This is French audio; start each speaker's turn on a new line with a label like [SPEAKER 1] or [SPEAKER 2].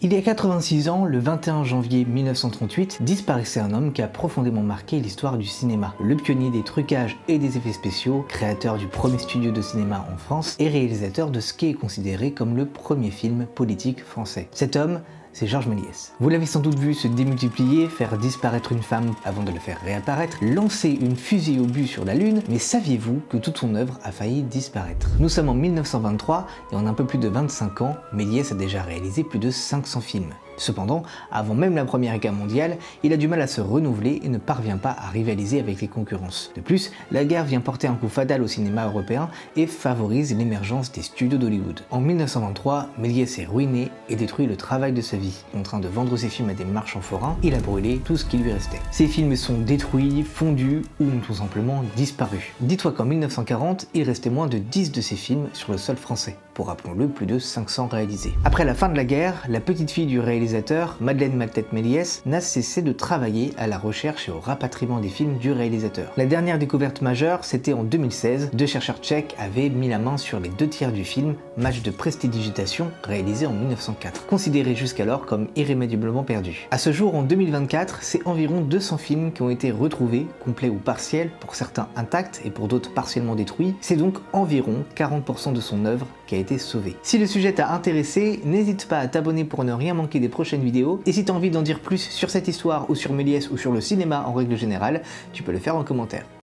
[SPEAKER 1] Il y a 86 ans, le 21 janvier 1938, disparaissait un homme qui a profondément marqué l'histoire du cinéma. Le pionnier des trucages et des effets spéciaux, créateur du premier studio de cinéma en France et réalisateur de ce qui est considéré comme le premier film politique français. Cet homme, c'est Georges Méliès. Vous l'avez sans doute vu se démultiplier, faire disparaître une femme avant de le faire réapparaître, lancer une fusée au but sur la Lune, mais saviez-vous que toute son œuvre a failli disparaître? Nous sommes en 1923 et en un peu plus de 25 ans, Méliès a déjà réalisé plus de 500 films. Cependant, avant même la Première Guerre mondiale, il a du mal à se renouveler et ne parvient pas à rivaliser avec les concurrences. De plus, la guerre vient porter un coup fatal au cinéma européen et favorise l'émergence des studios d'Hollywood. En 1923, Méliès est ruiné et détruit le travail de sa vie. Contraint de vendre ses films à des marchands forains, il a brûlé tout ce qui lui restait. Ses films sont détruits, fondus ou ont tout simplement disparu. Dis-toi qu'en 1940, il restait moins de 10 de ses films sur le sol français, pour rappelons-le, plus de 500 réalisés. Après la fin de la guerre, la petite fille du réalisateur, Madeleine Matette Méliès, n'a cessé de travailler à la recherche et au rapatriement des films du réalisateur. La dernière découverte majeure, c'était en 2016, deux chercheurs tchèques avaient mis la main sur les 2/3 du film Match de prestidigitation, réalisé en 1904, considéré jusqu'alors comme irrémédiablement perdu. À ce jour, en 2024, c'est environ 200 films qui ont été retrouvés, complets ou partiels, pour certains intacts et pour d'autres partiellement détruits. C'est donc environ 40% de son œuvre qui a été sauvée. Si le sujet t'a intéressé, n'hésite pas à t'abonner pour ne rien manquer des prochaines vidéos, et si tu as envie d'en dire plus sur cette histoire ou sur Méliès ou sur le cinéma en règle générale, tu peux le faire en commentaire.